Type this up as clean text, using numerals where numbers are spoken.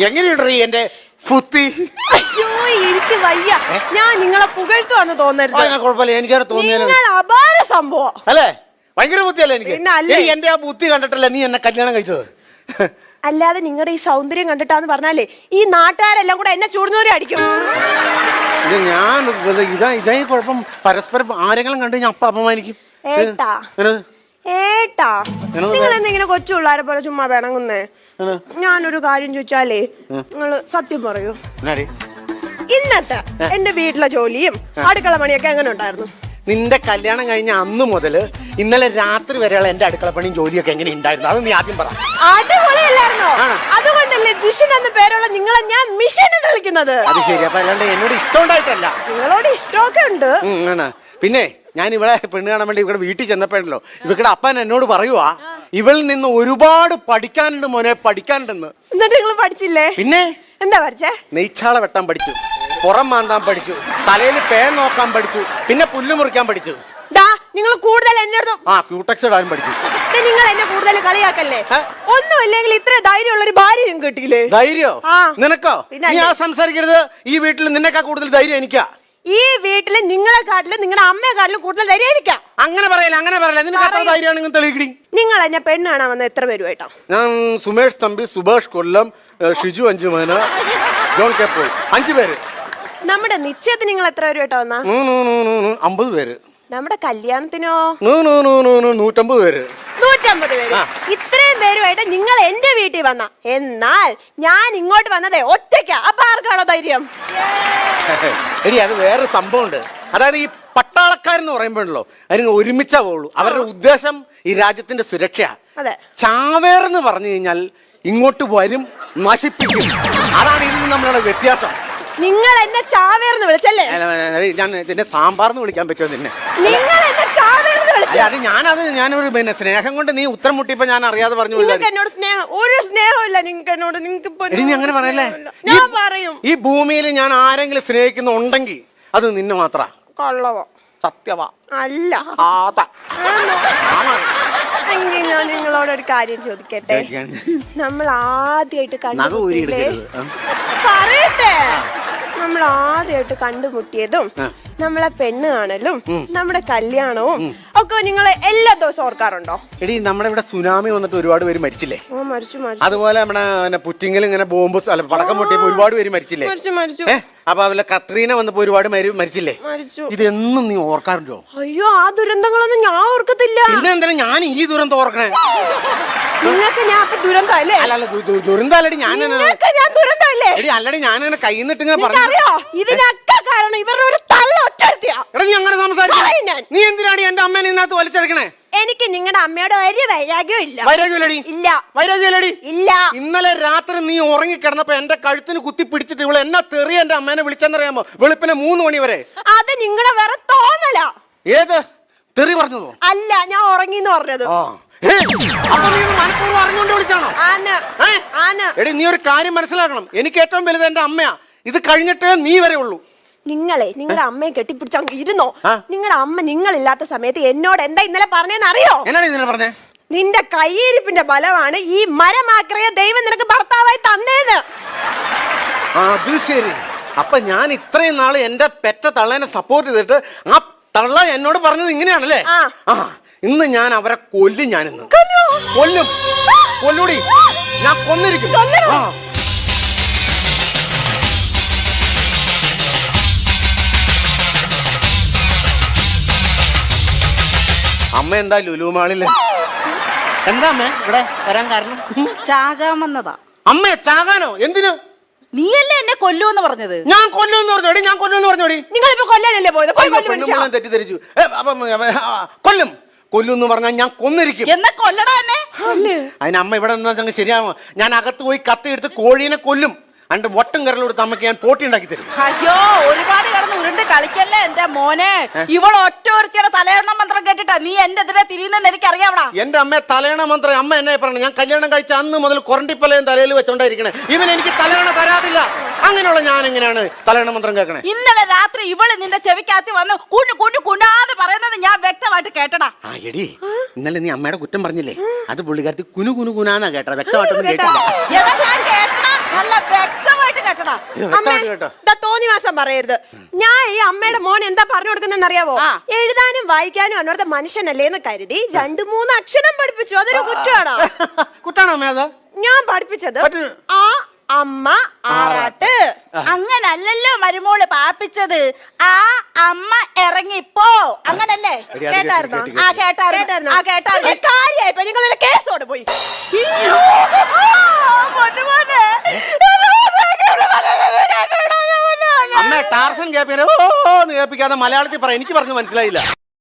എങ്ങനെയുണ്ട് എന്റെ ഫുത്തി? അയ്യോ എനിക്ക് വയ്യ. ഞാൻ നിങ്ങളെ പുകഴ്ത്തുവാന്ന് തോന്നരുത്. കുഴപ്പമില്ല, എനിക്കത് തോന്നിയാലും അപാര സംഭവം അല്ലേ? ഭയങ്കര ബുദ്ധിയല്ലേ എനിക്ക്? എന്റെ ആ ബുദ്ധി കണ്ടിട്ടല്ലേ നീ എന്നെ കല്യാണം കഴിച്ചത്? അല്ലാതെ നിങ്ങളുടെ ഈ സൗന്ദര്യം കണ്ടിട്ടാന്ന് പറഞ്ഞാലേ ഈ നാട്ടുകാരെല്ലാം കൂടെ എന്നെ ചൂടുന്നവരെ അടിക്കും. ഞാൻ ഇതേ കുഴപ്പം. പരസ്പരം ആരെങ്കിലും കണ്ടു ഞാൻ അപ്പ അപമാനിക്കും. ഏട്ടാ നിങ്ങൾ എന്തെങ്കിലും കൊച്ചു പിള്ളേരെ പോലെ ചുമ്മാ പിണങ്ങുന്നേ? ഞാനൊരു കാര്യം ചോദിച്ചാലേ നിങ്ങള് സത്യം പറയൂ. ഇന്നത്തെ എന്റെ വീട്ടിലെ ജോലിയും അടുക്കള പണിയൊക്കെ എങ്ങനെ ഉണ്ടായിരുന്നു? നിന്റെ കല്യാണം കഴിഞ്ഞ അന്ന് മുതൽ ഇന്നലെ രാത്രി വരെയുള്ള എന്റെ അടുക്കള പണിയും ജോലിയൊക്കെ എങ്ങനെ ഉണ്ടായിരുന്നു? അത് നീ ആദ്യം പറ. അതുപോലെയല്ലായിരുന്നോ? അതുകൊണ്ടല്ലേ ജിഷൻ എന്ന പേരുള്ള നിങ്ങളെ ഞാൻ മിഷൻ എന്ന് വിളിക്കുന്നത്. അത് ശരി. അപ്പൊ അല്ലാണ്ട് എന്നോട് ഇഷ്ടം ഉണ്ടായിട്ടല്ല. നിങ്ങളോട് ഇഷ്ടമൊക്കെ ഉണ്ട്. പിന്നെ ഞാൻ ഇവിടെ പെണ്ണ് കാണാൻ വേണ്ടി ഇവിടെ വീട്ടിൽ ചെന്നപ്പോഴല്ലോ ഇവരുടെ അപ്പൻ എന്നോട് പറയുവാ, ഇവളിൽ നിന്ന് ഒരുപാട് പഠിക്കാനുണ്ട് മോനെ, പഠിക്കാനുണ്ടെന്ന്. എന്നിട്ട് നിങ്ങൾ പഠിച്ചില്ലേ? പിന്നെ എന്താ പഠിച്ചേ? നെയ്ച്ചാള വെട്ടാൻ പഠിച്ചു, പുറം മാന്താൻ പഠിച്ചു, തലയിൽ പേൻ നോക്കാൻ പഠിച്ചു, പിന്നെ പുല്ല് മുറിക്കാൻ പഠിച്ചു. നിങ്ങൾ കൂടുതൽ എന്നെ ക്യൂടെക്സ് ഇടാനും പഠിച്ചു. നിങ്ങൾ എന്നെ കൂടുതൽ കളിയാക്കല്ലേ? ഒന്നുമില്ലെങ്കിൽ ഇത്ര ധൈര്യമുള്ള ഒരു ഭാര്യ നിങ്ങൾക്ക് കിട്ടിയില്ലേ? ധൈര്യോ നിനക്കോ? നീ ആ സംസാരിക്കരുത്. ഈ വീട്ടിൽ നിന്നെക്കാ കൂടുതൽ ധൈര്യം എനിക്കാ. ഈ വീട്ടില് നിങ്ങളെക്കാട്ടിലും നിങ്ങളുടെ അമ്മയെക്കാട്ടിലും കൂടുതൽ ധൈര്യം എനിക്കാ. അങ്ങനെ പറയല, അങ്ങനെ പറയല. നിനക്ക് എത്ര ധൈര്യമാണെങ്കിൽ തെളിയിക്കടി. നിങ്ങൾ എന്നെ പെണ്ണ് കാണാൻ വന്ന എത്ര പേരുമായിട്ടാ? ഞാൻ സുമേഷ് തമ്പി, സുഭാഷ് കൊല്ലം, ഷിജു അഞ്ചുമന, ജോൺ കെപ്പോൾ, 5 പേര്. നമ്മുടെ നിശ്ചയത്തിന് നിങ്ങൾ എത്ര പേരുമായിട്ടാ വന്നാ? 50 പേര്. നമ്മുടെ കല്യാണത്തിനോ? 150 പേര്. 150 പേര്. ഇത്രയും പേരുമായിട്ട് നിങ്ങൾ എന്റെ വീട്ടിൽ വന്ന. എന്നാൽ ഞാൻ ഇങ്ങോട്ട് വന്നതേ ഒറ്റയ്ക്കാ. അപ്പൊ ആർക്കാണോ ധൈര്യം? എടി അത് വേറൊരു സംഭവം ഉണ്ട്. അതായത് ഈ പട്ടാളക്കാരെന്ന് പറയുമ്പോഴല്ലോ അതിന് ഒരുമിച്ചാ പോകുള്ളൂ. അവരുടെ ഉദ്ദേശം ഈ രാജ്യത്തിന്റെ സുരക്ഷയാ. ചാവേറെന്ന് പറഞ്ഞു കഴിഞ്ഞാൽ ഇങ്ങോട്ട് വരും, നശിപ്പിക്കും. അതാണ് ഇതിന് നമ്മളുടെ വ്യത്യാസം. നിങ്ങൾ എന്നെ ചാവേർന്ന് വിളിച്ചല്ലേ? ഞാൻ നിന്നെ സാമ്പാർന്ന് വിളിക്കാൻ പറ്റുമോ? നിന്നെ ഞാനൊരു പിന്നെ സ്നേഹം കൊണ്ട് നീ ഉത്തരം മുട്ടിയപ്പോ ഞാൻ അറിയാതെ പറഞ്ഞു. നീ അങ്ങനെ പറയല്ലേ? ഈ ഭൂമിയിൽ ഞാൻ ആരെങ്കിലും സ്നേഹിക്കുന്നുണ്ടെങ്കിൽ അത് നിന്നെ മാത്ര. കൊള്ളവോ? സത്യവാ? അല്ല. ഞാൻ നിങ്ങളോടൊരു കാര്യം ചോദിക്കട്ടെ. നമ്മൾ ആദ്യമായിട്ട് പറയട്ടെ, നമ്മൾ ആദ്യമായിട്ട് കണ്ടുമുട്ടിയതും നമ്മളെ പെണ്ണ് കാണലും നമ്മുടെ കല്യാണവും ഒക്കെ നിങ്ങൾ എല്ലാ ദിവസവും ഓർക്കാറുണ്ടോ? എടി നമ്മുടെ ഇവിടെ സുനാമി വന്നിട്ട് ഒരുപാട് പേര് മരിച്ചില്ലേ? അതുപോലെ നമ്മുടെ പുറ്റിങ്ങിൽ ഇങ്ങനെ ബോംബ് പടക്കം പൊട്ടിയപ്പോ ഒരുപാട് പേര് മരിച്ചില്ലേ? അപ്പൊ അവലെ കത്രീന വന്നപ്പോ ഒരുപാട് പേര് മരിച്ചില്ലേ? ഇതെന്നും നീ ഓർക്കാറുണ്ടോ? അയ്യോ, ആ ദുരന്തങ്ങളൊന്നും ഞാൻ ഓർക്കത്തില്ല. പിന്നെ എന്തിനാ ഞാൻ ഈ ദുരന്തം ഓർക്കണേ? നിങ്ങൾക്ക് ഞാൻ ദുരന്തല്ലേ? അല്ല ദുരന്തല്ലടി. ഞാൻ ദുരന്തല്ലേ? അല്ലടി, ഞാനങ്ങനെ കൈ നിട്ടിങ്ങനെ പറഞ്ഞു. ഇതിനൊക്കെ കാരണം ഇവരുടെ ഒരു തള്ള ഒറ്റ. നീ അങ്ങനെ സംസാരിക്കും. നീ എന്തിനാണ് എന്റെ അമ്മേനെ ഇതിനകത്ത് വലിച്ചെടുക്കണേ? എനിക്ക് നിങ്ങളുടെ അമ്മയോട് ഒരു വൈരാഗ്യവും ഇല്ല. വൈരാഗ്യമില്ലടി. ഇന്നലെ രാത്രി നീ ഉറങ്ങിക്കിടന്നപ്പോ എന്റെ കഴുത്തിന് കുത്തി പിടിച്ചിട്ട് ഇവള് എന്നാ തെറി എന്റെ അമ്മേനെ വിളിച്ചെന്നറിയാമോ? വെളുപ്പിനെ 3 മണി വരെ. അത് നിങ്ങളുടെ വേറെ തോന്നല. ഏത് തെറി പറഞ്ഞതോ? അല്ല, ഞാൻ ഉറങ്ങിന്ന് പറഞ്ഞത്. അറിഞ്ഞോണ്ട് വിളിച്ചാണോ? എടി നീ ഒരു കാര്യം മനസ്സിലാക്കണം. എനിക്ക് ഏറ്റവും വലുത് എന്റെ അമ്മയാ. ഇത് കഴിഞ്ഞിട്ടേ നീ വരെ ഉള്ളൂ. നിങ്ങളുടെ അമ്മയെ കെട്ടിപ്പിടിച്ച ഇരുന്നോ? നിങ്ങളുടെ അമ്മ നിങ്ങളില്ലാത്ത സമയത്ത് എന്നോട് എന്താ ഇന്നലെ പറഞ്ഞെന്ന് അറിയോ? എന്നാണ് ഇന്നലെ പറഞ്ഞേ? നിന്റെ കയ്യിരിപ്പിന്റെ ബലമാണ് ഈ മരമാക്രിയ ദൈവം നിനക്ക് ഭർത്താവായി തന്നേത്. അത് ശരി. അപ്പൊ ഞാൻ ഇത്രയും നാള് എന്റെ പെറ്റ തള്ളേനെ സപ്പോർട്ട് ചെയ്തിട്ട് ആ തള്ള എന്നോട് പറഞ്ഞത് ഇങ്ങനെയാണല്ലേ? ഇന്ന് ഞാൻ അവരെ കൊല്ലും. ഞാനിന്ന് കൊല്ലൂടി. ഞാൻ കൊന്നിരിക്കും. അമ്മ എന്താ ലുലുമാളില്? എന്താ അമ്മ ഇവിടെ വരാൻ കാരണം? ചാകാൻ വന്നതാ. അമ്മ ചാകാനോ? എന്തിനു? നീയല്ലേ എന്നെ കൊല്ലൂന്ന് പറഞ്ഞത്? ഞാൻ കൊല്ലുമെന്ന് പറഞ്ഞോടി. ഞാൻ കൊല്ലുമെന്ന് പറഞ്ഞോടി. നിങ്ങളിപ്പോ കൊല്ലാനല്ലേ പോയത്? തെറ്റിദ്ധരിച്ചു. കൊല്ലുന്ന് പറഞ്ഞാൽ ഞാൻ കൊന്നിരിക്കും. എന്നാ കൊല്ലടാ എന്നെ. അതിന് അമ്മ ഇവിടെ നിന്നാ ശരിയാവോ? ഞാൻ അകത്ത് പോയി കത്തി എടുത്ത് കോഴീനെ കൊല്ലും. അന്റെ വട്ടം കരലോട് തമ്മക്ക് ഞാൻ പോട്ടി ഉണ്ടാക്കി തരും. അയ്യോ, ഒരുപാട് കിടന്ന് ഉരുണ്ട് കളിക്കല്ലേ എന്റെ മോനെ. ഇവൾ ഒറ്റ ഒരുത്തിയുടെ തലയണ മന്ത്രം കേട്ടിട്ടാ നീ എന്റെ എതിരെ തിരിയുന്നെന്ന് എനിക്ക് അറിയാവടാ. എന്റെ അമ്മ തലയണ മന്ത്രം അമ്മ എന്നെ പറഞ്ഞു. ഞാൻ കല്യാണം കഴിച്ച അന്ന് മുതൽ കൊറണ്ടിപ്പലയും തലയിൽ വെച്ചോണ്ടായിരിക്കണേ. ഇവൻ എനിക്ക് തലയണ തരാതില്ല. അങ്ങനെയുള്ള ഞാൻ എങ്ങനെയാണ് തലയണ മന്ത്രം കേൾക്കണേ? ഇന്നലെ രാത്രി ഇവള് നിന്റെ ചെവിക്കകത്ത് വന്ന് കുഞ്ഞാന്ന് പറയുന്നത് ഞാൻ വ്യക്തമായിട്ട് കേട്ടടാ. എടി, ഇന്നലെ നീ അമ്മയുടെ കുറ്റം പറഞ്ഞില്ലേ? അത് പുള്ളിക്കാരത്തി കുനുകുനാന്നാ കേട്ടത്. വ്യക്തമായിട്ടൊന്നും കേട്ടില്ല. ഞാൻ കേട്ടടാ. നല്ല വ്യക്തമായിട്ട് കേട്ടടാ. തോന്നി മാസം പറയരുത്. ഞാൻ ഈ അമ്മയുടെ മോൻ എന്താ പറഞ്ഞു കൊടുക്കുന്നതെന്ന് അറിയാവോ? എഴുതാനും വായിക്കാനും അന്നോടത്തെ മനുഷ്യനല്ലേന്ന് കരുതി 2-3 അക്ഷരം പഠിപ്പിച്ചു. അതൊരു കുറ്റമാണോ? കുറ്റാണോ അമ്മ? അത് ഞാൻ പഠിപ്പിച്ചത് ആ അമ്മ ആറാട്ട്. അങ്ങനല്ലല്ലോ മരുമോള് പാപ്പിച്ചത്. ആ അമ്മ ഇറങ്ങിപ്പോ, അങ്ങനല്ലേ? കേട്ടായിരുന്നോ? ആ കേട്ടായിരുന്നു. കാര്യായിപ്പോ നിങ്ങളുടെ കേസോട് പോയി. അമ്മ ടാർസൻ കേൾപ്പിക്കാതെ മലയാളത്തിൽ പറ, എനിക്ക് പറഞ്ഞു മനസ്സിലായില്ല.